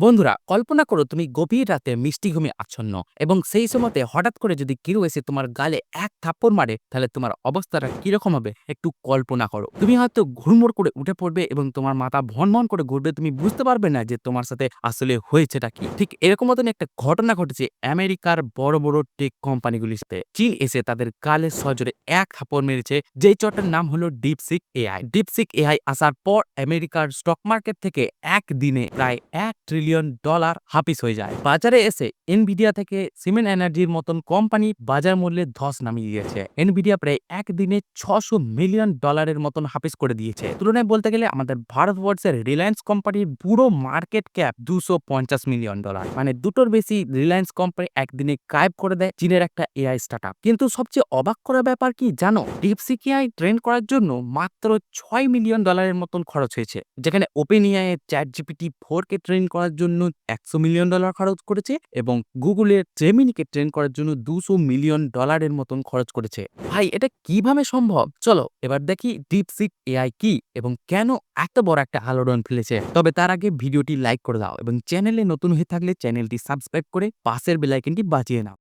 বন্ধুরা, কল্পনা করো তুমি গভীর রাতে মিষ্টি ঘুমে আচ্ছন্ন এবং সেই সময়তে হঠাৎ করে যদি কেউ এসে তোমার গালে এক থাপ্পড় মারে, তাহলে তোমার অবস্থাটা কিরকম হবে একটু কল্পনা করো। তুমি হয়তো ঘুরমুড় করে উঠে পড়বে এবং তোমার মাথা ভনভন করে ঘুরবে। তুমি বুঝতে পারবে না যে তোমার সাথে আসলে হয়েছেটা কি। ঠিক এরকম মতন একটা ঘটনা ঘটেছে আমেরিকার বড় বড় টেক কোম্পানিগুলির সাথে। চীন এসে তাদের গালে সজোরে এক থাপ্পড় মেরেছে, যেই চটটার নাম হলো ডিপসিক এআই। ডিপসিক এআই আসার পর আমেরিকার স্টক মার্কেট থেকে একদিনে প্রায় $1 ট্রিলিয়ন হাপিস হয়ে যায়। বাজারে এসে এনভিডিয়া থেকে সিমেন্ট এনার্জির মতন কোম্পানি বাজার মূল্যে ধস নামিয়ে দিয়েছে। এনভিডিয়া প্রায় একদিনে $600 মিলিয়ন মতন হাপিস করে দিয়েছে। তুলনায় বলতে গেলে আমাদের ভারতবর্ষের রিলায়েন্স কোম্পানির পুরো মার্কেট ক্যাপ $250 মিলিয়ন। মানে দুটোর বেশি রিলায়েন্স কোম্পানি একদিনে গায়েব করে দেয় চীনের একটা এআই স্টার্টআপ। কিন্তু সবচেয়ে অবাক করার ব্যাপার কি জানো? ডিপসিক এআই ট্রেন করার জন্য মাত্র $6 মিলিয়ন মতন খরচ হয়েছে, যেখানে ওপেন এআই এর ChatGPT 4 কে ট্রেন করার জন্য $100 মিলিয়ন খরচ করেছে এবং গুগলের জেমিনিকে ট্রেন করার জন্য $200 মিলিয়ন মতন খরচ করেছে। ভাই, এটা কিভাবে সম্ভব? চলো এবার দেখি ডিপসিক এআই কি এবং কেন এত বড় একটা আলোড়ন ফেলেছে। তবে তার আগে ভিডিওটি লাইক করে দাও এবং চ্যানেলে নতুন হয়ে থাকলে চ্যানেলটি সাবস্ক্রাইব করে পাশের বেল আইকনটি বাজিয়ে নাও।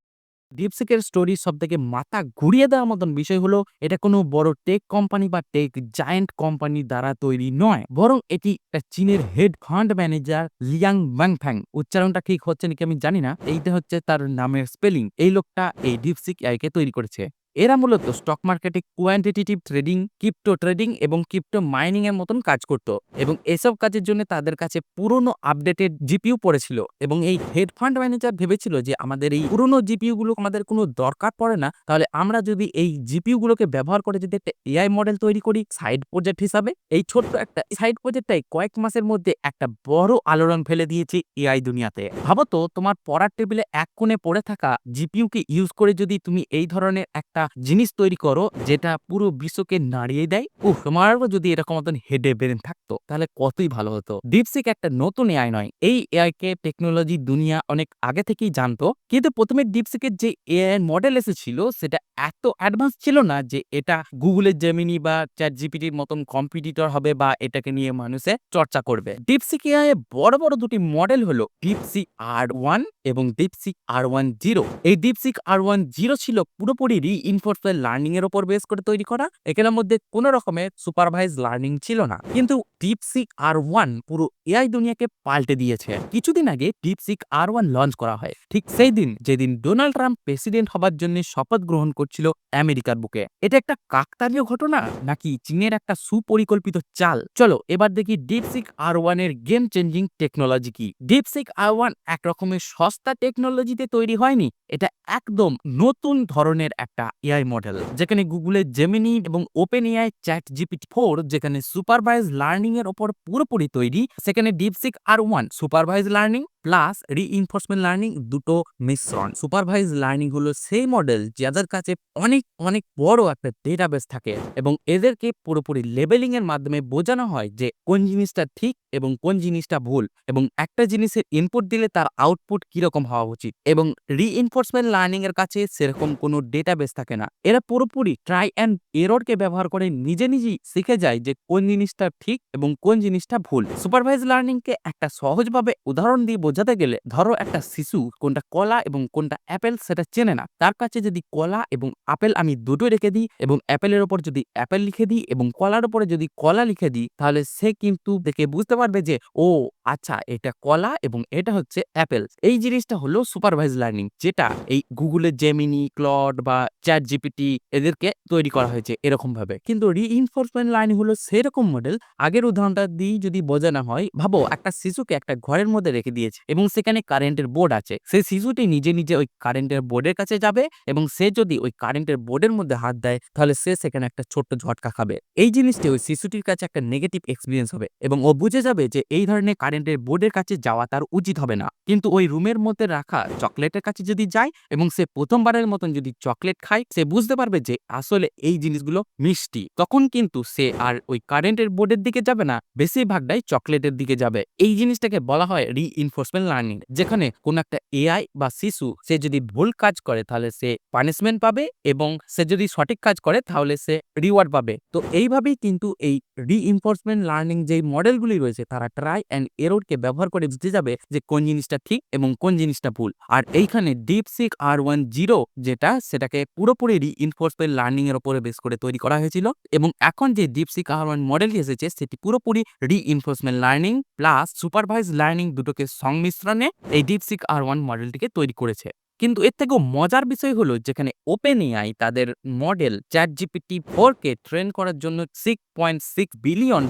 ডিপসিকের স্টোরি সবথেকে মাথা ঘুরিয়ে দেওয়ার মতন বিষয় হলো, এটা কোনো বড় টেক কোম্পানি বা টেক জায়ান্ট কোম্পানি দ্বারা তৈরি নয়, বরং এটি একটা চীনের হেড ফান্ড ম্যানেজার লিয়াং ওয়াংফ্যাং। উচ্চারণটা ঠিক হচ্ছে নাকি আমি জানি না, এইটা হচ্ছে তার নামের স্পেলিং। এই লোকটা এই ডিপসিক এআই কে তৈরি করেছে। এরা মূলত স্টক মার্কেটে কোয়ান্টিটেটিভ ট্রেডিং, ক্রিপ্টো ট্রেডিং এবং ক্রিপ্টো মাইনিং এর মতন কাজ করত এবং এসব কাজের জন্য তাদের কাছে পুরনো আপডেটেড জিপিইউ পড়েছিল এবং এই হেড ফান্ড ম্যানেজার ভেবেছিল যে আমাদের এই পুরনো জিপিইউ গুলো আমাদের কোনো দরকার পড়ে না, তাহলে আমরা যদি এই জিপিইউ গুলোকে ব্যবহার করে যদি একটা এআই মডেল তৈরি করি সাইড প্রজেক্ট হিসাবে, এই ছোট্ট একটা সাইড প্রজেক্টটাই কয়েক মাসের মধ্যে একটা বড় আলোড়ন ফেলে দিয়েছে এআই দুনিয়াতে। ভাবো তো, তোমার পড়ার টেবিলে এক কোণে পড়ে থাকা জিপিইউ কে ইউজ করে যদি তুমি এই ধরনের একটা জিনিস তৈরি করো যেটা পুরো বিশ্বকে নাড়িয়ে দেয়, তোমারও যদি এরকম মতন হেডে ব্রেন থাকতো তাহলে কতই ভালো হতো। ডিপসিক একটা নতুন এআই নয়, এই এআই কে টেকনোলজি দুনিয়া অনেক আগে থেকেই জানতো, কিন্তু প্রথমে ডিপসিকের যে এআই মডেল এসেছিল সেটা এত অ্যাডভান্স ছিল না যে এটা গুগলের জেমিনি বা চ্যাট জিপিটির মতন কম্পিটিটর হবে বা এটাকে নিয়ে মানুষে চর্চা করবে। ডিপসিক এআই এর বড় বড় দুটি মডেল হলো ডিপসিক আর1 এবং ডিপসিক আর10। এই ডিপসিক আর10 ছিল পুরোপুরি রিইনফোর্সমেন্ট লার্নিং এর উপর বেস করে তৈরি করা। এখানের মধ্যে কোনো রকমের সুপারভাইজ লার্নিং ছিল না। কিন্তু ডিপসিক আর1 পুরো এআই দুনিয়াকে পাল্টে দিয়েছে। কিছুদিন আগে ডিপসিক আর1 লঞ্চ করা হয়, ঠিক সেই দিন যেদিন ডোনাল্ড ট্রাম্প প্রেসিডেন্ট হবার জন্য শপথ গ্রহণ করছিল আমেরিকার বুকে। এটা একটা কাকতালীয় ঘটনা নাকি চীনের একটা সুপরিকল্পিত চাল? চলো এবার দেখি ডিপসিক আর1 এর গেম চেঞ্জিং টেকনোলজি কি। ডিপসিক আর1 এক রকমের সস্তা টেকনোলজিতে তৈরি হয়নি, এটা একদম নতুন ধরনের একটা এআই মডেল, যেখানে গুগলের জেমিনি এবং ওপেন এআই ChatGPT 4 যেখানে সুপারভাইজ লার্নিং এর উপর পুরোপুরি তৈরি, সেখানে DeepSeek R one supervise learning plus reinforcement learning দুটো মিশ্রণ। সুপারভাইজ লার্নিং হলো সেই মডেল যাদের কাছে অনেক অনেক বড় একটা ডেটাবেস থাকে এবং এদেরকে পুরোপুরি লেবেলিং এর মাধ্যমে বোঝানো হয় যে কোন জিনিসটা ঠিক এবং কোন জিনিসটা ভুল, এবং একটা জিনিসের ইনপুট দিলে তার আউটপুট কিরকম হওয়া উচিত। এবং রিইনফোর্সমেন্ট লার্নিং এর কাছে সেরকম কোনো ডেটাবেস থাকে না, এরা পুরোপুরি ট্রাই অ্যান্ড এররকে ব্যবহার করে নিজে নিজেই শিখে যায় যে কোন জিনিসটা ঠিক এবং কোন জিনিসটা ভুল। সুপারভাইজ লার্নিং কে একটা সহজভাবে উদাহরণ দিয়ে বোঝাতে গেলে, ধরো একটা শিশু কোনটা কলা এবং কোনটা অ্যাপেল সেটা চেনে না, তার কাছে যদি কলা এবং আপেল আমি দুটো রেখে দিই এবং অ্যাপেলের ওপর যদি অ্যাপেল লিখে দিই এবং কলার উপরে যদি কলা লিখে দিই, তাহলে সে কিন্তু দেখে বুঝতে পারবে যে ও আচ্ছা এটা কলা এবং এটা হচ্ছে অ্যাপেল। এই জিনিসটা হলো সুপারভাইজ লার্নিং, যেটা এই গুগলের জেমিনি, ক্লড বা চ্যাট জিপিটি এদেরকে তৈরি করা হয়েছে এরকম ভাবে। কিন্তু রিইনফোর্সমেন্ট লার্নিং হলো সেরকম মডেল। আগের উদাহরণটা দিয়ে যদি বোঝানো হয়, ভাবো একটা শিশুকে একটা ঘরের মধ্যে রেখে দিয়েছে এবং সেখানে কারেন্টের বোর্ড আছে। সেই শিশুটি নিজে নিজে ওই কারেন্টের বোর্ডের কাছে যাবে এবং সে যদি ওই কারেন্টের বোর্ডের মধ্যে হাত দেয় তাহলে সে সেখানে একটা ছোট্ট ঝটকা খাবে। এই জিনিসটি ওই শিশুটির কাছে একটা নেগেটিভ এক্সপিরিয়েন্স হবে এবং ও বুঝে যাবে যে এই ধরনের কারেন্টের বোর্ডের কাছে যাওয়া তার উচিত হবে না। কিন্তু ওই রুমের মধ্যে রাখা চকলেটের কাছে যদি যায় এবং সে প্রথমবারের মতন যদি চকলেট খায়, সে বুঝতে পারবে যে আসলে এই জিনিসগুলো মিষ্টি। তখন কিন্তু সে আর ওই কারেন্টের বোর্ডের দিকে যাবে না, বেশিরভাগটাই চকলেটের দিকে যাবে। এই জিনিসটাকে বলা হয় রিইনফোর্সমেন্ট লার্নিং, যেখানে কোন একটা এআই বা শিশু সে যদি ভুল কাজ করে তাহলে সে পানিশমেন্ট পাবে এবং সে যদি সঠিক কাজ করে তাহলে সে রিওয়ার্ড পাবে। তো এইভাবেই কিন্তু এই রিইনফোর্সমেন্ট লার্নিং যে মডেলগুলি রয়েছে তারা ট্রাই অ্যান্ড এররকে ব্যবহার করে বুঝতে যাবে যে কোন জিনিসটা ঠিক এবং কোন জিনিসটা ভুল। আর এইখানে DeepSeek R10 যেটা সেটাকে পুরোপুরি রিইনফোর্সমেন্ট লার্নিং এর উপরে বেস করে তৈরি করা হয়েছিল এবং এখন যে DeepSeek R1 মডেলটি এসেছে সেটি পুরোপুরি reinforcement learning plus supervise learning দুটোকে সংমিশ্রণে এই DeepSeek R1 মডেলটিকে তৈরি করেছে। কিন্তু এর থেকেও মজার বিষয় হলো যেখানে OpenAI তাদের মডেল ChatGPT 4 কে ট্রেন করার জন্য $6.6 বিলিয়ন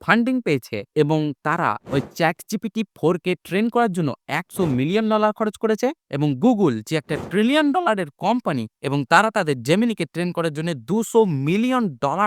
ফান্ডিং পেয়েছে এবং তারা ওই ChatGPT 4 কে ট্রেন করার জন্য $100 মিলিয়ন খরচ করেছে এবং গুগল যে একটা $1 ট্রিলিয়ন এর কোম্পানি এবং তারা তাদের জেমিনিকে ট্রেন করার জন্য $200 মিলিয়ন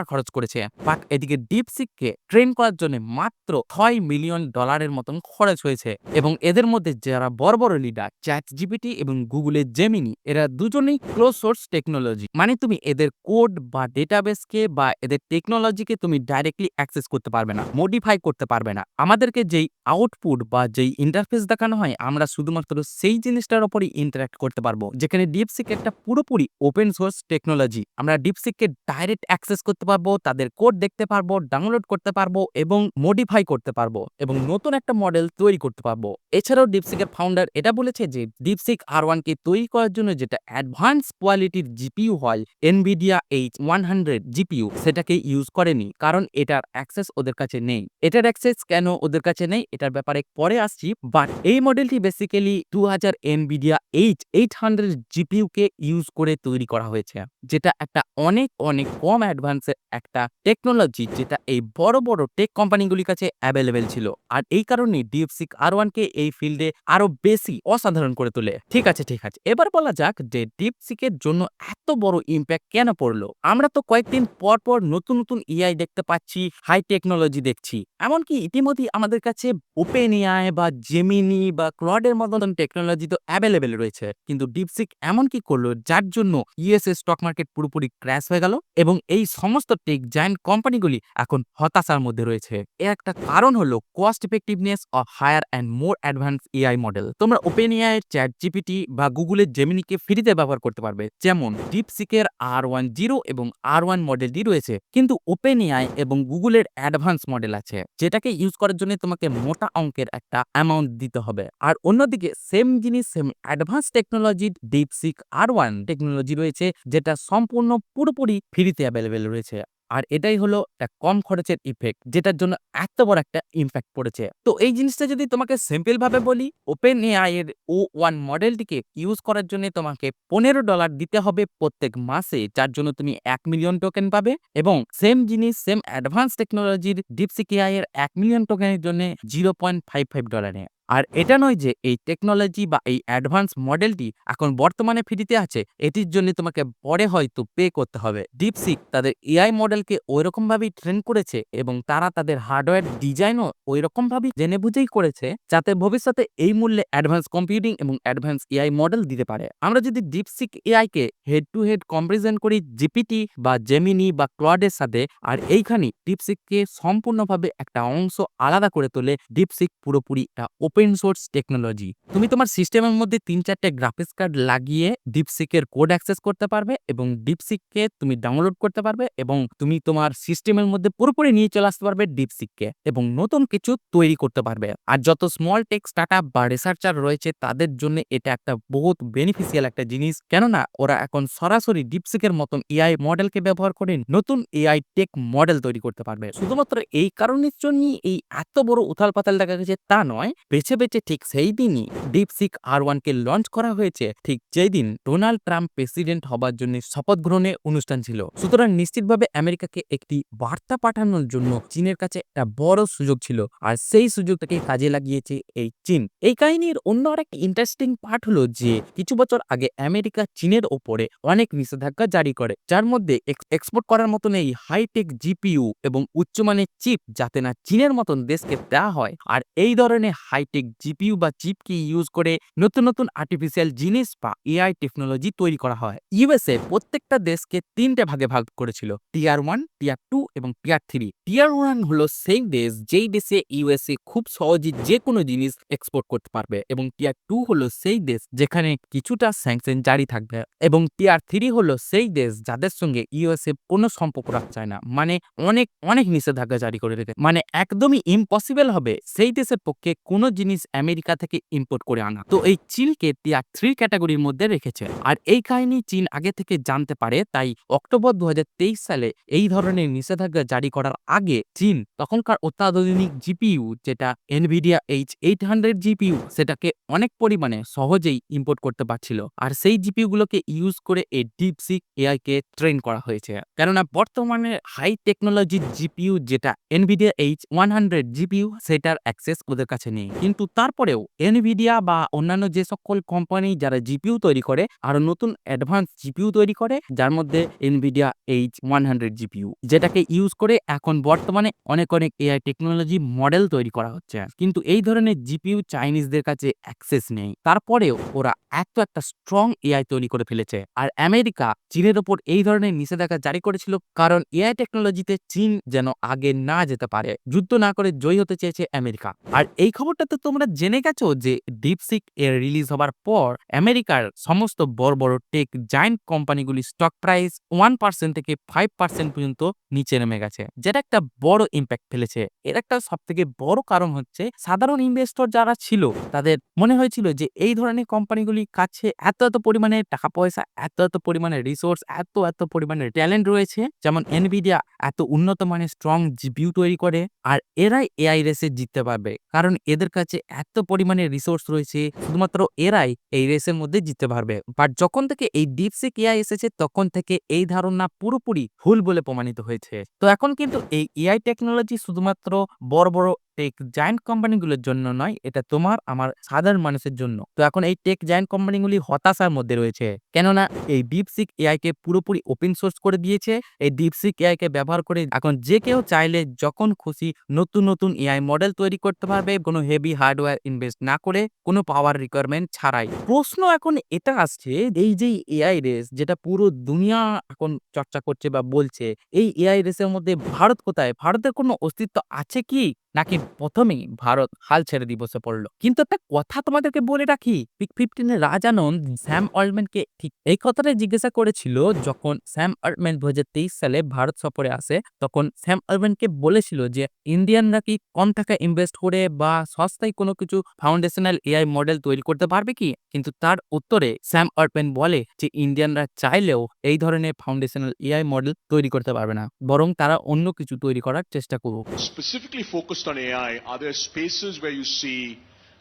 খরচ করেছে। বাট এদিকে DeepSeek কে ট্রেন করার জন্য মাত্র $6 মিলিয়ন এর মতন খরচ হয়েছে এবং এদের মধ্যে যারা বড় বড় লিডার ChatGPT এবং গুগলের জেমিনি এরা দুজনেই ক্লোজ সোর্স টেকনোলজি, মানে তুমি এদের কোড বা ডেটাবেসকে বা এদের টেকনোলজিকে তুমি ডাইরেক্টলি অ্যাক্সেস করতে পারবে না, মডিফাই করতে পারবে না। আমাদেরকে যেই আউটপুট বা যেই ইন্টারফেস দেখানো হয় আমরা শুধুমাত্র সেই জিনিসটার উপরই ইন্টারঅ্যাক্ট করতে পারবো। যেখানে DeepSeek একটা পুরোপুরি ওপেন সোর্স টেকনোলজি, আমরা DeepSeek কে ডাইরেক্ট অ্যাক্সেস করতে পারবো, তাদের কোড দেখতে পারবো, ডাউনলোড করতে পারবো এবং মডিফাই করতে পারবো এবং নতুন একটা মডেল তৈরি করতে পারবো। এছাড়াও DeepSeek এর ফাউন্ডার এটা বলেছে যে DeepSeek R1 কে তৈরি করার জন্য যেটা অ্যাডভান্স কোয়ালিটির জিপিইউ হয় NVIDIA H100 জিপিইউ সেটাকে ইউজ করেনি, কারণ এটার অ্যাক্সেস ওদের কাছে নেই। এটার অ্যাক্সেস কেন ওদের কাছে নেই এটার ব্যাপারে পরে আসছি, বাট এই মডেলটি বেসিক্যালি 2000 NVIDIA H800 জিপিইউ কে ইউজ করে তৈরি করা হয়েছে, যেটা একটা অনেক অনেক কম অ্যাডভান্সের একটা টেকনোলজি যেটা এই বড় বড় টেক কোম্পানিগুলির কাছে অ্যাভেলেবেল ছিল। আর এই কারণে DeepSeek R1 কে এই ফিল্ডে আরো বেশি অসাধারণ করে তোলে। ঠিক আছে, এবার বলা যাক যে DeepSeek এর জন্য এত বড় ইম্প্যাক্ট কেন পড়লো। আমরা তো কয়েকদিন পর পর নতুন নতুন AI দেখতে পাচ্ছি, হাই টেকনোলজি দেখছি, এমনকি ইতিমধ্যেই আমাদের কাছে OpenAI বা জেমিনি বা ক্লডের মতন টেকনোলজি তো অ্যাভেলেবেল রয়েছে, কিন্তু DeepSeek এমন কি করলো যার জন্য US এর স্টক মার্কেট পুরোপুরি ক্র্যাশ হয়ে গেল এবং এই সমস্ত টেক জায়ান্ট কোম্পানিগুলি এখন হতাশার মধ্যে রয়েছে। এর একটা কারণ হলো cost effectiveness of higher and more advance AI model. তোমরা OpenAI এর ChatGPT বা গুগলের জেমিনিকে ফ্রিতে ব্যবহার করতে পারবে, যেমন DeepSeek এর R10 এবং R1 মডেলটি রয়েছে, কিন্তু OpenAI এবং গুগলের অ্যাডভান্স মডেল আছে যেটাকে ইউজ করার জন্য তোমাকে মোটা অঙ্কের একটা অ্যামাউন্ট দিতে হবে। আর অন্যদিকে সেম জিনিস same advance technology DeepSeek R1 technology রয়েছে যেটা সম্পূর্ণ পুরোপুরি ফ্রিতে অ্যাভেলেবেল রয়েছে। আর এটাই হলো একটা কম খরচের ইফেক্ট যেটার জন্য এত বড় একটা ইম্প্যাক্ট পড়েছে। তো এই জিনিসটা যদি তোমাকে সিম্পল ভাবে বলি, OpenAI এর O1 মডেলটিকে ইউজ করার জন্য তোমাকে $15 দিতে হবে প্রত্যেক মাসে, যার জন্য তুমি 1 মিলিয়ন টোকেন পাবে এবং সেম জিনিস সেম অ্যাডভান্স টেকনোলজির DeepSeek AI এর 1 মিলিয়ন টোকেনের জন্য $0.55। আর এটা নয় যে এই টেকনোলজি বা এই অ্যাডভান্স মডেলটি এখন বর্তমানে ফ্রিতে আছে, এটির জন্য তোমাকে পরে হয়তো পে করতে হবে। DeepSeek তাদের AI মডেলকে ওইরকম ভাবেই ট্রেন করেছে এবং তারা তাদের হার্ডওয়্যার ডিজাইনও ওইরকম ভাবেই জেনে বুঝেই করেছে যাতে ভবিষ্যতে এই মূল্যে অ্যাডভান্স কম্পিউটিং এবং অ্যাডভান্স AI মডেল দিতে পারে। আমরা যদি DeepSeek AI K head to head comparison করি জিপিটি বা জেমিনি বা ক্লডের সাথে, আর এইখানে DeepSeek কে সম্পূর্ণভাবে একটা অংশ আলাদা করে তোলে DeepSeek পুরোপুরি একটা ওপেন সোর্স টেকনোলজি। তুমি তোমার সিস্টেমের মধ্যে 3-4টে গ্রাফিক্স কার্ড লাগিয়ে DeepSeek এর কোড অ্যাক্সেস করতে পারবে এবং DeepSeek কে তুমি ডাউনলোড করতে পারবে এবং তুমি তোমার সিস্টেমের মধ্যে পুরোপুরি নিয়ে চলে আসতে পারবে DeepSeek কে এবং নতুন কিছু তৈরি করতে পারবে। আর যত স্মল টেক স্টার্টআপ বা রিসার্চার রয়েছে তাদের জন্য এটা একটা বহুত বেনিফিশিয়াল একটা জিনিস, কেননা ওরা এখন সরাসরি DeepSeek এর মতন AI মডেলকে ব্যবহার করে নতুন AI টেক মডেল তৈরি করতে পারবে। শুধুমাত্র এই কারণের জন্যই এই এত বড় উথাল পাতাল দেখা গেছে তা নয়, বেছে বেছে ঠিক সেই দিনই DeepSeek R1 কে লঞ্চ করা হয়েছে, ঠিক যেই দিন ডোনাল্ড ট্রাম্প প্রেসিডেন্ট হবার জন্য শপথ গ্রহণের অনুষ্ঠান ছিল। সুতরাং নিশ্চিতভাবে আমেরিকাকে একটি বার্তা পাঠানোর জন্য চীনের কাছে একটা বড় সুযোগ ছিল, আর সেই সুযোগটাকে কাজে লাগিয়েছে এই চীন। এই কাহিনীর অন্য আরেকটা ইন্টারেস্টিং পার্ট হলো যে কিছু বছর আগে আমেরিকা চীনের ওপরে অনেক নিষেধাজ্ঞা জারি করে, যার মধ্যে এক্সপোর্ট করার মতন এই হাইটেক জিপিইউ এবং উচ্চমানের চিপ যাতে না চীনের মতন দেশকে দেওয়া হয়। আর এই ধরনের হাই হাইটেক জিপিইউ বা চিপকে ইউজ করে নতুন নতুন আর্টিফিশিয়াল জিনিস বা এআই টেকনোলজি তৈরি করা হয়। ইউএসএ প্রত্যেকটা দেশকে ৩টে ভাগে ভাগ করেছিল, টিয়ার 1, টিয়ার 2 এবং টিয়ার 3। টিয়ার 1 হলো সেই দেশ যেই দেশে ইউএসএ খুব সহজে যে কোনো জিনিস এক্সপোর্ট করতে পারবে, এবং টিয়ার 2 হলো সেই দেশ যেখানে কিছুটা স্যাংশন জারি থাকবে, এবং টিয়ার 3 হলো সেই দেশ যাদের সঙ্গে ইউএসএ কোনো সম্পর্ক রাখতে চায় না, মানে অনেক অনেক নিষেধাজ্ঞা জারি করে রেখে, মানে একদমই ইম্পসিবল হবে সেই দেশের পক্ষে কোনো জিনিস আমেরিকা থেকে ইম্পোর্ট করে আনা। তো এই চীনকে টিয়ার 3 ক্যাটাগরির মধ্যে রেখেছে। আর এই কাহিনী চীন আগে থেকে জানতে পারে, তাই অক্টোবর 2023 সালে এই ধরনের নিষেধাজ্ঞা জারি করার আগে চীন তখনকার অত্যাধুনিক জিপিইউ, যেটা এনভিডিয়া H800 জিপিইউ, সেটাকে অনেক পরিমাণে সহজেই ইম্পোর্ট করতে পারছিল। আর সেই জিপিইউ গুলোকে ইউজ করে এই ডিপসিক এআই কে ট্রেন করা হয়েছে। কেননা বর্তমানে হাই টেকনোলজির জিপিইউ যেটা এনভিডিয়া H100 জিপিইউ, সেটার অ্যাক্সেস ওদের কাছে নেই। কিন্তু তারপরেও এনভিডিয়া বা অন্যান্য যে সকল কোম্পানি যারা জিপিইউ তৈরি করে আরো নতুন অ্যাডভান্স জিপিইউ তৈরি করে, যার মধ্যে এনভিডিয়া H100 জিপিইউ, যেটাকে ইউজ করে এখন বর্তমানে অনেক অনেক এআই টেকনোলজি মডেল তৈরি করা হচ্ছে। কিন্তু এই ধরনের জিপিইউ চাইনিজদের কাছে অ্যাক্সেস নেই, তারপরেও ওরা এত একটা স্ট্রং এআই তৈরি করে ফেলেছে। আর আমেরিকা চীনের ওপর এই ধরনের নিষেধাজ্ঞা জারি করেছিল, কারণ এআই টেকনোলজিতে চীন যেন আগে না যেতে পারে, যুদ্ধ না করে জয়ী হতে চেয়েছে আমেরিকা। আর এই খবরটা তো তোমরা জেনে গেছো যে ডিপসিক এর রিলিজ হবার পর আমেরিকার সমস্ত বড় বড় টেক জায়ান্ট কোম্পানিগুলি স্টক প্রাইস 1% থেকে 5% পর্যন্ত নিচে নেমে গেছে, যেটা একটা বড় ইম্প্যাক্ট ফেলেছে। এর একটা সবথেকে বড় কারণ হচ্ছে সাধারণ ইনভেস্টর যারা ছিল তাদের মনে হয়েছিল যে এই ধরনের কোম্পানিগুলির কাছে এত এত পরিমাণে টাকা পয়সা, এত এত পরিমাণে রিসোর্স, এত এত পরিমাণে ট্যালেন্ট রয়েছে, যেমন এনভিডিয়া এত উন্নত মানের স্ট্রং জিপিইউ তৈরি করে, আর এরাই এআই রেসে জিততে পারবে, কারণ এদের কাছে এত পরিমাণে রিসোর্স রয়েছে, শুধুমাত্র এরাই এই রেসের মধ্যে জিততে পারবে। বাট যখন থেকে এই ডিপসিক এআই এসেছে তখন থেকে এই ধারণা পুরোপুরি ভুল বলে প্রমাণিত হয়েছে। তো এখন কিন্তু এই এআই টেকনোলজি শুধুমাত্র বড় বড় টেক জায়ান্ট কোম্পানিগুলোর জন্য নয়, এটা তোমার আমার সাধারণ মানুষের জন্য। তো এখন এই টেক জায়ান্ট কোম্পানিগুলি হতাশার মধ্যে রয়েছে, কেননা এই ডিপসিক এআই কে পুরোপুরি ওপেন সোর্স করে দিয়েছে। এই ডিপসিক এআই কে ব্যবহার করে এখন যে কেউ চাইলে যখন খুশি নতুন নতুন এআই মডেল তৈরি করতে পারবে, কোনো হেভি হার্ডওয়্যার ইনভেস্ট না করে, কোনো পাওয়ার রিকোয়ারমেন্ট ছাড়াই। প্রশ্ন এখন এটা আসছে, এই যে এআই রেস যেটা পুরো দুনিয়া এখন চর্চা করছে বা বলছে, এই এআই রেসের মধ্যে ভারত কোথায়? ভারতের কোনো অস্তিত্ব আছে কি, নাকি প্রথমেই ভারত হাল ছেড়ে দিয়ে বসে পড়লো? কিন্তু একটা কথা তোমাদেরকে বলে রাখি, পিক 15 এর রাজ আনন্দ স্যাম অল্টম্যানকে ঠিক এই কথাটাই জিজ্ঞাসা করেছিল, যখন স্যাম অল্টম্যান 2023 সালে ভারত সফরে আসে, তখন স্যাম অল্টম্যানকে বলেছিল যে ইন্ডিয়ানরা কি কম টাকা ইনভেস্ট করে বা সস্তায় কোনো কিছু ফাউন্ডেশনাল এআই মডেল তৈরি করতে পারবে কি? কিন্তু তার উত্তরে স্যাম অল্টম্যান বলে যে ইন্ডিয়ানরা চাইলেও এই ধরনের ফাউন্ডেশনাল এআই মডেল তৈরি করতে পারবে না, বরং তারা অন্য কিছু তৈরি করার চেষ্টা করুক। Specifically focused on AI, are there spaces where you see,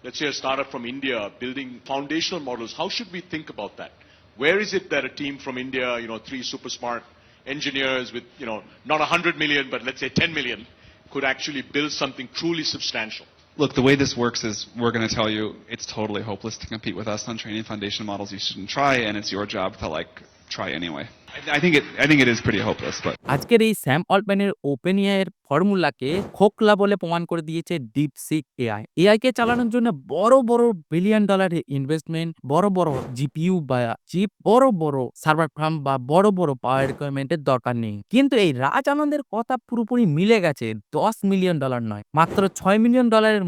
let's say, a startup from India building foundational models? How should we think about that? Where is it that a team from India, three super smart engineers with, not 100 million, but let's say 10 million, could actually build something truly substantial? Look, the way this works is we're going to tell you it's totally hopeless to compete with us on training foundation models. You shouldn't try, and it's your job to try anyway. I think it is pretty hopeless, but আজকের এই Sam অল্টম্যানের open AI এর ফর্মুলাকে খোকলা বলে প্রমাণ করে দিয়েছে DeepSeek AI. AI কে চালানোর জন্য বড় বড় বিলিয়ন ডলারের ইনভেস্টমেন্ট, বড় বড় জিপিইউ বা চিপ, বড় বড় সার্ভার ফার্ম বা বড় বড় পাওয়ার রিকোয়ারমেন্টের দরকার নেই। কিন্তু এই রাজ আনন্দের কথা পুরোপুরি মিলে গেছে। $10 মিলিয়ন নয়, মাত্র $6 মিলিয়ন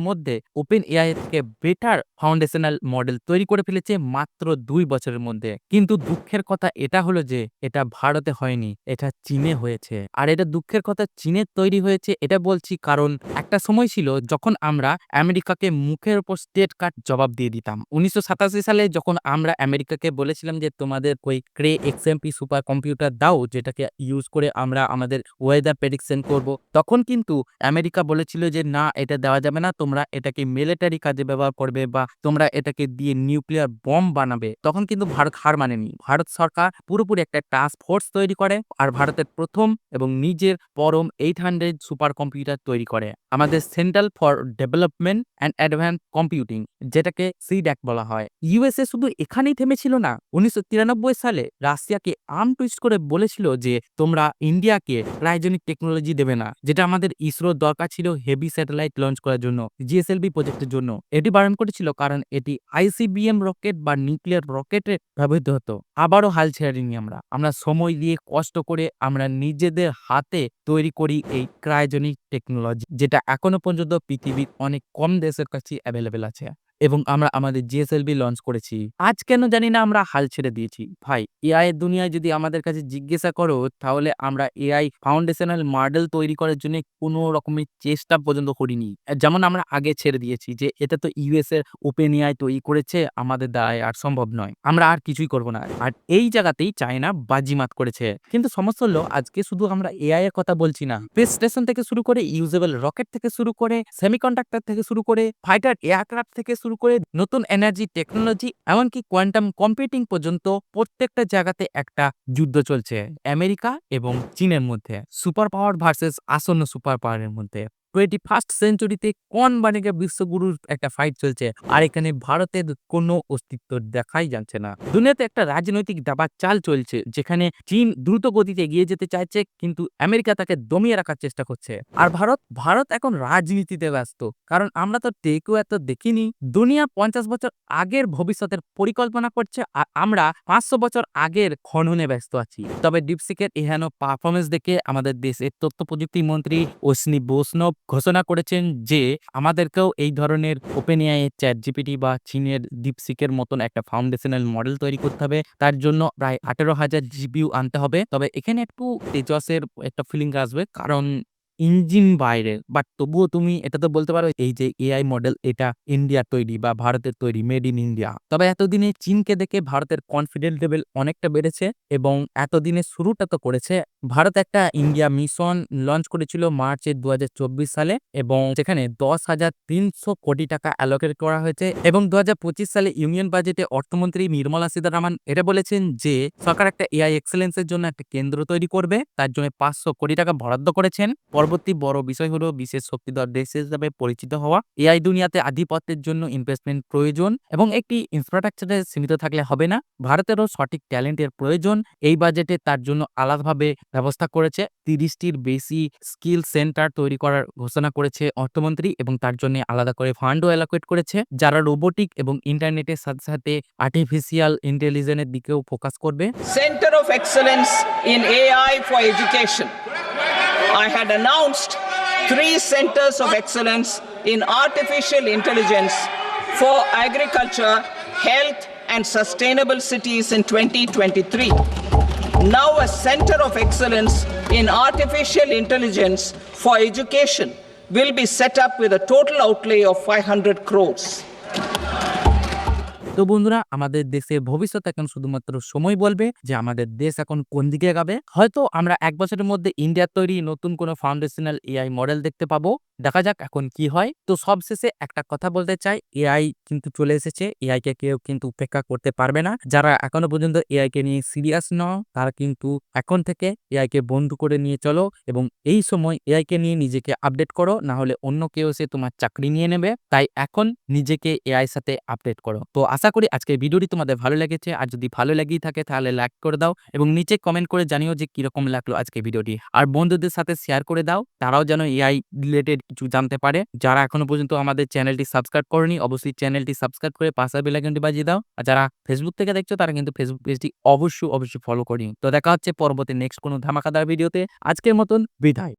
মধ্যে ওপেন এআই থেকে বেটার ফাউন্ডেশনাল মডেল তৈরি করে ফেলেছে মাত্র 2 বছরের মধ্যে। কিন্তু দুঃখের কথা এটা হলো যে এটা ভারতে হয়নি, এটা চীনে হয়েছে। আর এটা দুঃখের কথা চীনে তৈরি হয়েছে এটা বলছি কারণ একটা সময় ছিল যখন আমরা আমেরিকাকে মুখের উপর স্টেট কাট জবাব দিয়ে দিতাম। 1987 সালে যখন আমরা আমেরিকাকে বলেছিলাম যে তোমাদের ওই ক্রে এক্সএমপি সুপার কম্পিউটার দাও, যেটাকে ইউজ করে আমরা আমাদের ওয়েদার প্রেডিকশন করব, তখন কিন্তু আমেরিকা বলেছিল যে না, এটা দেওয়া যাবে না, তোমরা এটাকে মিলিটারি কাজে ব্যবহার করবে বা তোমরা এটাকে দিয়ে নিউক্লিয়ার বম্ব বানাবে। তখন কিন্তু ভারত হার মানেনি। ভারত সরকার পুরোপুরি একটা টাস্ক ফোর্স তৈরি করে আর ভারতের প্রথম এবং নিজের পরম 800 সুপার কম্পিউটার তৈরি করে। আমাদের central for development and advance computing, যেটাকে সিড্যাক বলা হয়। ইউএসএ শুধু এখানেই থেমেছিল না। 1993 সালে রাশিয়াকে আর্ম টুইস্ট করে বলেছিল যে তোমরা ইন্ডিয়াকে ক্রায়োজেনিক টেকনোলজি দেবে না, যেটা আমাদের ইসরোর দরকার ছিল হেভি স্যাটেলাইট লঞ্চ করার জন্য, জিএসএলভি প্রজেক্টের জন্য। এটি বারণ করেছিল কারণ এটি আইসিবিএম রকেট বা নিউক্লিয়ার রকেটে ব্যবহৃত হতো। আবারও হাল ছেড়েনি আমরা সময় দিয়ে কষ্ট করে আমরা নিজেদের হাতে তৈরি করি এই ক্রায়োজেনিক টেকনোলজি, যেটা এখনো পর্যন্ত পৃথিবীর অনেক কম দেশের কাছে অ্যাভেলেবেল আছে। এবং আমরা আমাদের জিএসএলভি লঞ্চ করেছি। আজ কেন জানি না আমরা হাল ছেড়ে দিয়েছি। ভাই, এআই এর দুনিয়ায় যদি আমাদের কাছে জিজ্ঞাসা করো, তাহলে আমরা এআই ফাউন্ডেশনাল মডেল তৈরি করার জন্য কোনো রকমের চেষ্টা পর্যন্ত করিনি। যেমন আমরা আগে ছেড়ে দিয়েছি যে এটা তো ইউএস এর ওপেন এআই তৈরি করেছে, আমাদের দ্বারাই আর সম্ভব নয়, আমরা আর কিছুই করব না। আর এই জায়গাতেই চায়না বাজিমাত করেছে। কিন্তু সমস্যা হলো আজকে শুধু আমরা এআই এর কথা বলছি না, স্পেস স্টেশন থেকে শুরু করে ইউজেবল রকেট থেকে শুরু করে সেমিকন্ডাক্টর থেকে শুরু করে ফাইটার এয়ারক্রাফট থেকে শুরু করে নতুন এনার্জি টেকনোলজি, এমনকি কোয়ান্টাম কম্পিউটিং পর্যন্ত প্রত্যেকটা জায়গাতে একটা যুদ্ধ চলছে আমেরিকা এবং চীনের মধ্যে, সুপার পাওয়ার ভার্সেস আসন্ন সুপার পাওয়ারের মধ্যে। 21st সেঞ্চুরিতে কোন বানিকা বিশ্বগুরুর একটা ফাইট চলছে, আর এখানে ভারতের কোনো অস্তিত্ব দেখাই যাচ্ছে না। দুনিয়াতে একটা রাজনৈতিক দাবার চাল চলছে, যেখানে চীন দ্রুত গতিতে এগিয়ে যেতে চাইছে, কিন্তু আমেরিকা তাকে দমিয়ে রাখার চেষ্টা করছে। আর ভারত এখন রাজনীতিতে ব্যস্ত, কারণ আমরা তো টেকও এত দেখিনি। দুনিয়া 50 বছর আগের ভবিষ্যতের পরিকল্পনা করছে, আর আমরা 500 বছর আগের খননে ব্যস্ত আছি। তবে ডিপসিকের এহেন পারফরমেন্স দেখে আমাদের দেশের তথ্য প্রযুক্তি মন্ত্রী অশ্বিনী বৈষ্ণব ঘোষণা করেছেন যে আমাদেরকেও এই ধরনের ওপেন এআই চ্যাটজিপিটি বা চীনের ডিপসিকের মতন একটা ফাউন্ডেশনাল মডেল তৈরি করতে হবে। তার জন্য প্রায় 18,000 জিপিইউ আনতে হবে। তবে এখানে একটু তেজসের একটা ফিলিং আসবে, কারণ ইঞ্জিন বাইরে, বাট তবুও তুমি এটা তো বলতে পারো এই যে এআই মডেল এটা ইন্ডিয়ার তৈরি বা ভারতের তৈরি, মেড ইন ইন্ডিয়া। তবে এতদিনে চীনকে দেখে ভারতের কনফিডেন্স লেভেল অনেকটা বেড়েছে, এবং এতদিনে শুরুটা তো করেছে। ভারত একটা ইন্ডিয়া মিশন লঞ্চ করেছিল মার্চের 2024 সালে, এবং সেখানে 10,300 কোটি টাকা অ্যালোকেট করা হয়েছে। এবং 2025 সালে ইউনিয়ন বাজেটে অর্থমন্ত্রী নির্মলা সীতারামন এটা বলেছেন যে সরকার একটা এআই এক্সেলেন্সের জন্য একটা কেন্দ্র তৈরি করবে, তার জন্য 500 কোটি টাকা বরাদ্দ করেছেন। পরবর্তী বড় বিষয় হলো বিশেষ শক্তিধর দেশ হিসেবে পরিচিত হওয়া। এআই দুনিয়াতে আধিপত্যের জন্য ইনভেস্টমেন্ট প্রয়োজন, এবং একটি ইনফ্রাস্ট্রাকচারে সীমিত থাকলে হবে না, ভারতেরও সঠিক ট্যালেন্টের প্রয়োজন। এই বাজেটে তার জন্য আলাদাভাবে ব্যবস্থা করেছে। 30টির বেশি স্কিল সেন্টার তৈরি করার ঘোষণা করেছে অর্থমন্ত্রী, এবং তার জন্য আলাদা করে ফান্ডও অ্যালোকেট করেছে, যারা রোবোটিক এবং ইন্টারনেটের সাথে সাথে আর্টিফিশিয়াল ইন্টেলিজেন্সের দিকেও ফোকাস করবে। Center of Excellence in AI for Education. I had announced 3 centers of excellence in artificial intelligence for agriculture, health, and sustainable cities in 2023. Now a center of excellence in artificial intelligence for education will be set up with a total outlay of 500 crores. তো বন্ধুরা, আমাদের দেশের ভবিষ্যৎ এখন শুধুমাত্র সময় বলবে যে আমাদের দেশ এখন কোন দিকে যাবে। হয়তো আমরা 1 বছরের মধ্যে ইন্ডিয়ার তৈরি নতুন কোনো ফাউন্ডেশনাল এআই মডেল দেখতে পাবো। দেখা যাক এখন কি হয়। তো সবশেষে একটা কথা বলতে চাই, এআই কিন্তু চলে এসেছে, এআই কে কেউ কিন্তু উপেক্ষা করতে পারবে না। যারা এখনো পর্যন্ত এআই কে নিয়ে সিরিয়াস নও, তারা কিন্তু এখন থেকে এআই কে বন্ধু করে নিয়ে চলো, এবং এই সময় এআই কে নিয়ে নিজেকে আপডেট করো, না হলে অন্য কেউ এসে তোমার চাকরি নিয়ে নেবে। তাই এখন নিজেকে এআই সাথে আপডেট করো। তো আশা করি আজকের ভিডিওটি তোমাদের ভালো লেগেছে, আর যদি ভালো লেগেই থাকে তাহলে লাইক করে দাও, এবং নিচে কমেন্ট করে জানিও যে কিরকম লাগলো আজকের ভিডিওটি। আর বন্ধুদের সাথে শেয়ার করে দাও, তারাও যেন এআই রিলেটেড কিছু জানতে পারে। যারা এখনো পর্যন্ত আমাদের চ্যানেলটি সাবস্ক্রাইব করনি, অবশ্যই চ্যানেলটি সাবস্ক্রাইব করে পাশের বেল আইকনটি বাজিয়ে দাও। আর যারা ফেসবুক থেকে দেখছো, তারা কিন্তু ফেসবুক পেজটি অবশ্যই ফলো করি। তো দেখা হচ্ছে পরবর্তী নেক্সট কোনো ধামাকাদার ভিডিওতে। আজকের মতন বিদায়।